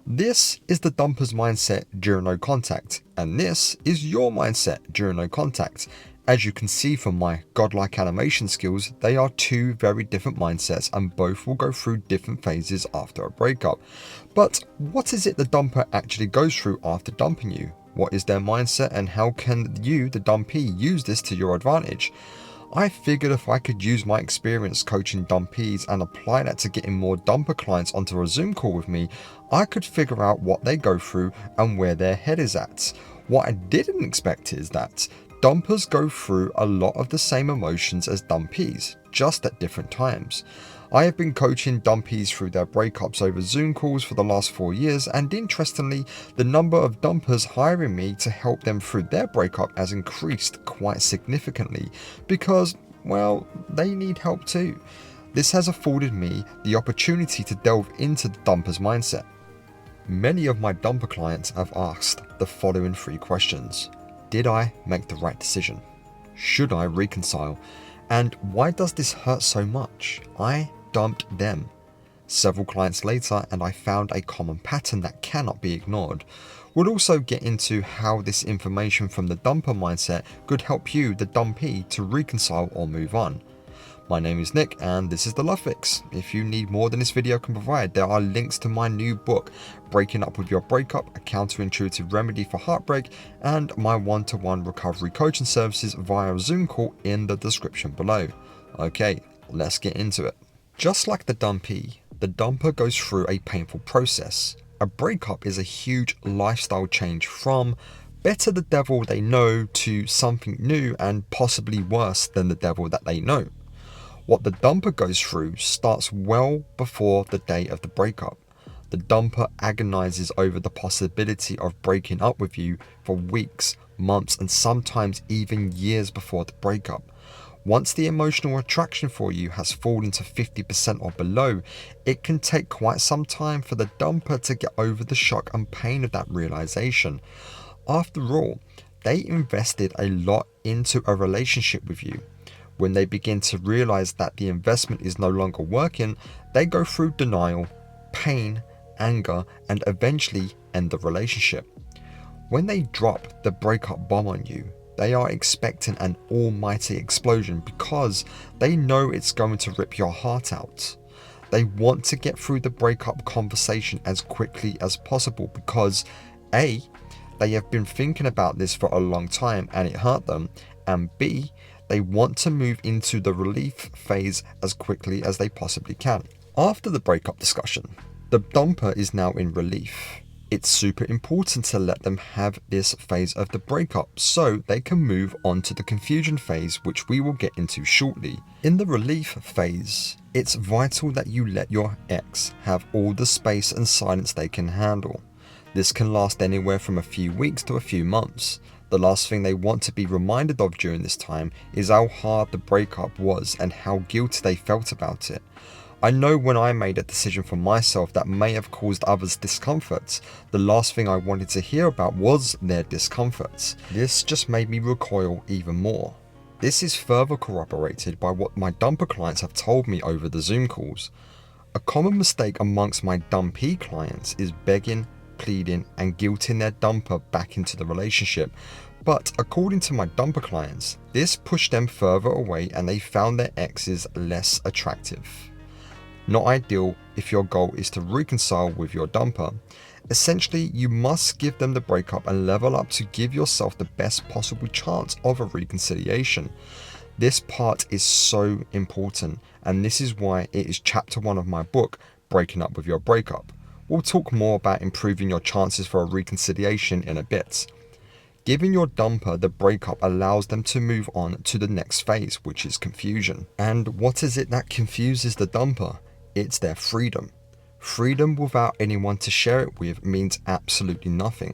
This is the dumper's mindset during no contact, and this is your mindset during no contact. As you can see from my godlike animation skills, they are two very different mindsets and both will go through different phases after a breakup. But what is it the dumper actually goes through after dumping you? What is their mindset and how can you, the dumpee, use this to your advantage? I figured if I could use my experience coaching dumpees and apply that to getting more dumper clients onto a Zoom call with me, I could figure out what they go through and where their head is at. What I didn't expect is that dumpers go through a lot of the same emotions as dumpees, just at different times. I have been coaching dumpees through their breakups over Zoom calls for the last 4 years, and interestingly, the number of dumpers hiring me to help them through their breakup has increased quite significantly because, well, they need help too. This has afforded me the opportunity to delve into the dumper's mindset. Many of my dumper clients have asked the following 3 questions. Did I make the right decision? Should I reconcile? And why does this hurt so much? I dumped them. Several clients later, and I found a common pattern that cannot be ignored. We'll also get into how this information from the dumper mindset could help you, the dumpee, to reconcile or move on. My name is Nick and this is the Love Fix. If you need more than this video can provide, there are links to my new book, Breaking Up With Your Breakup, a counterintuitive remedy for heartbreak, and my one-to-one recovery coaching services via Zoom call in the description below. Okay, let's get into it. Just like the dumpee, the dumper goes through a painful process. A breakup is a huge lifestyle change from better the devil they know to something new and possibly worse than the devil that they know. What the dumper goes through starts well before the day of the breakup. The dumper agonizes over the possibility of breaking up with you for weeks, months, and sometimes even years before the breakup. Once the emotional attraction for you has fallen to 50% or below, it can take quite some time for the dumper to get over the shock and pain of that realization. After all, they invested a lot into a relationship with you. When they begin to realize that the investment is no longer working, they go through denial, pain, anger, and eventually end the relationship. When they drop the breakup bomb on you, they are expecting an almighty explosion because they know it's going to rip your heart out. They want to get through the breakup conversation as quickly as possible because A, they have been thinking about this for a long time and it hurt them, and B, they want to move into the relief phase as quickly as they possibly can. After the breakup discussion, the dumper is now in relief. It's super important to let them have this phase of the breakup so they can move on to the confusion phase, which we will get into shortly. In the relief phase, it's vital that you let your ex have all the space and silence they can handle. This can last anywhere from a few weeks to a few months. The last thing they want to be reminded of during this time is how hard the breakup was and how guilty they felt about it. I know when I made a decision for myself that may have caused others discomfort, the last thing I wanted to hear about was their discomfort. This just made me recoil even more. This is further corroborated by what my dumper clients have told me over the Zoom calls. A common mistake amongst my dumpee clients is begging, pleading, and guilting their dumper back into the relationship. But according to my dumper clients, this pushed them further away and they found their exes less attractive. Not ideal if your goal is to reconcile with your dumper. Essentially, you must give them the breakup and level up to give yourself the best possible chance of a reconciliation. This part is so important, and this is why it is chapter 1 of my book, Breaking Up With Your Breakup. We'll talk more about improving your chances for a reconciliation in a bit. Giving your dumper the breakup allows them to move on to the next phase, which is confusion. And what is it that confuses the dumper? It's their freedom. Freedom without anyone to share it with means absolutely nothing.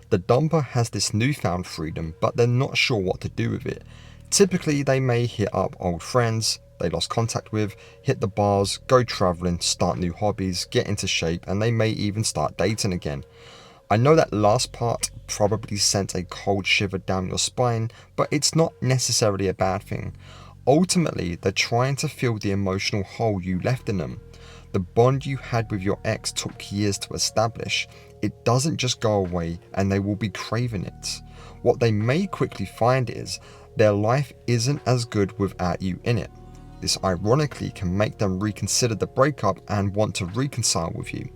The dumper has this newfound freedom, but they're not sure what to do with it. Typically, they may hit up old friends they lost contact with, hit the bars, go traveling, start new hobbies, get into shape, and they may even start dating again. I know that last part probably sent a cold shiver down your spine, but it's not necessarily a bad thing. Ultimately, they're trying to fill the emotional hole you left in them. The bond you had with your ex took years to establish. It doesn't just go away and they will be craving it. What they may quickly find is their life isn't as good without you in it. This ironically can make them reconsider the breakup and want to reconcile with you.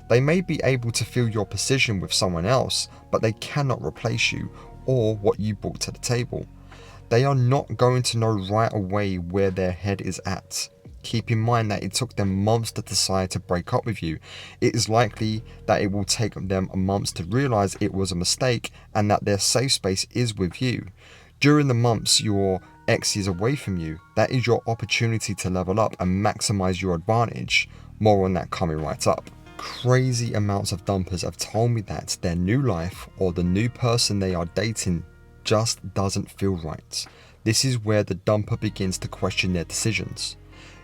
They may be able to fill your position with someone else, but they cannot replace you or what you brought to the table. They are not going to know right away where their head is at. Keep in mind that it took them months to decide to break up with you. It is likely that it will take them months to realize it was a mistake and that their safe space is with you. During the months your ex is away from you, that is your opportunity to level up and maximize your advantage. More on that coming right up. Crazy amounts of dumpers have told me that their new life or the new person they are dating just doesn't feel right. This is where the dumper begins to question their decisions.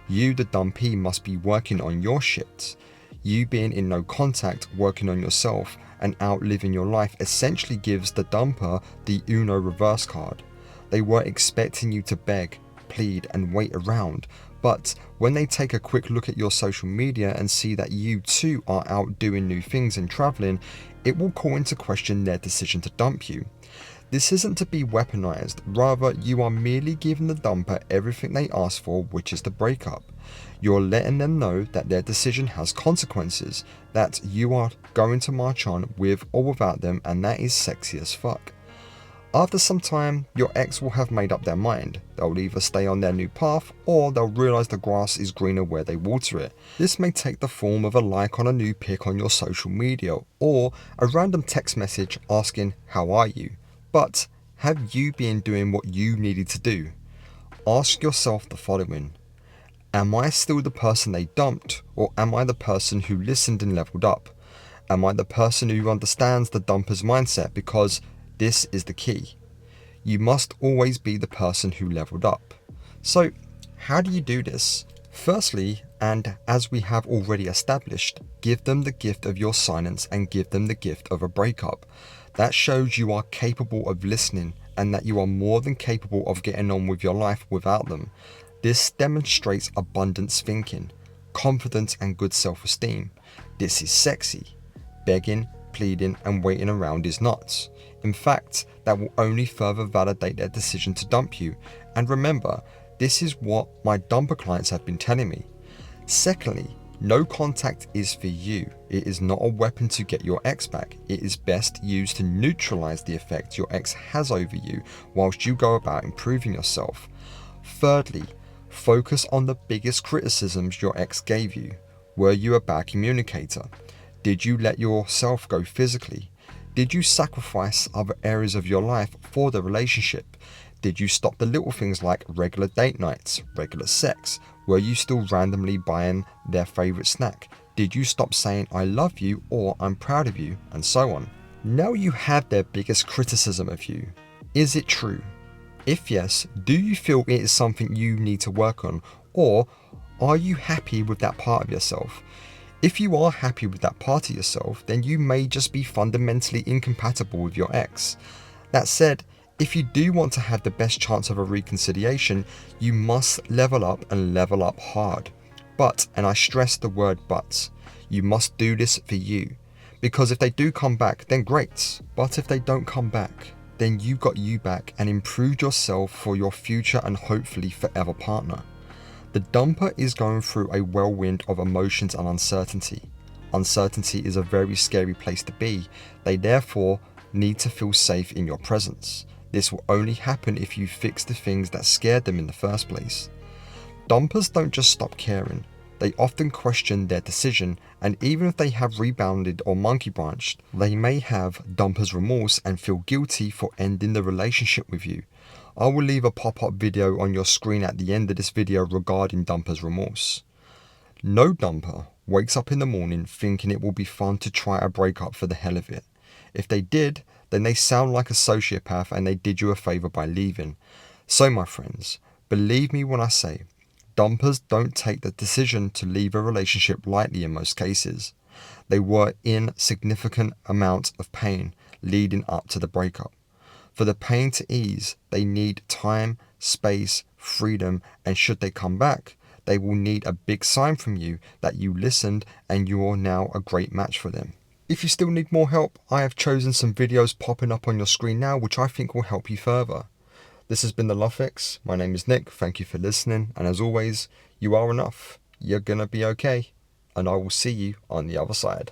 You, the dumpee, must be working on your shit. You being in no contact, working on yourself, and outliving your life essentially gives the dumper the Uno reverse card. They were expecting you to beg, plead, and wait around, but when they take a quick look at your social media and see that you too are out doing new things and traveling, it will call into question their decision to dump you. This isn't to be weaponized, rather you are merely giving the dumper everything they asked for, which is the breakup. You're letting them know that their decision has consequences, that you are going to march on with or without them, and that is sexy as fuck. After some time, your ex will have made up their mind. They'll either stay on their new path or they'll realize the grass is greener where they water it. This may take the form of a like on a new pic on your social media or a random text message asking, "How are you?" But have you been doing what you needed to do? Ask yourself the following. Am I still the person they dumped, or am I the person who listened and leveled up? Am I the person who understands the dumper's mindset? Because this is the key. You must always be the person who leveled up. So, how do you do this? Firstly, and as we have already established, give them the gift of your silence and give them the gift of a breakup. That shows you are capable of listening and that you are more than capable of getting on with your life without them. This demonstrates abundance thinking, confidence and good self-esteem. This is sexy. Begging, pleading and waiting around is not. In fact, that will only further validate their decision to dump you. And remember, this is what my dumper clients have been telling me. Secondly, no contact is for you. It is not a weapon to get your ex back. It is best used to neutralize the effect your ex has over you whilst you go about improving yourself. Thirdly, focus on the biggest criticisms your ex gave you. Were you a bad communicator? Did you let yourself go physically? Did you sacrifice other areas of your life for the relationship? Did you stop the little things like regular date nights, regular sex? Were you still randomly buying their favorite snack? Did you stop saying I love you or I'm proud of you, and so on? Now you have their biggest criticism of you. Is it true? If yes, do you feel it is something you need to work on, or are you happy with that part of yourself? If you are happy with that part of yourself, then you may just be fundamentally incompatible with your ex. That said, if you do want to have the best chance of a reconciliation, you must level up and level up hard. But, and I stress the word but, you must do this for you. Because if they do come back, then great. But if they don't come back, then you got you back and improved yourself for your future and hopefully forever partner. The dumper is going through a whirlwind of emotions and uncertainty. Uncertainty is a very scary place to be. They therefore need to feel safe in your presence. This will only happen if you fix the things that scared them in the first place. Dumpers don't just stop caring. They often question their decision, and even if they have rebounded or monkey branched, they may have dumper's remorse and feel guilty for ending the relationship with you. I will leave a pop-up video on your screen at the end of this video regarding dumper's remorse. No dumper wakes up in the morning thinking it will be fun to try a breakup for the hell of it. If they did, then they sound like a sociopath and they did you a favor by leaving. So my friends, believe me when I say, dumpers don't take the decision to leave a relationship lightly in most cases. They were in significant amounts of pain leading up to the breakup. For the pain to ease, they need time, space, freedom, and should they come back, they will need a big sign from you that you listened and you're now a great match for them. If you still need more help, I have chosen some videos popping up on your screen now which I think will help you further. This has been The Love Fix. My name is Nick. Thank you for listening. And as always, you are enough. You're gonna be okay. And I will see you on the other side.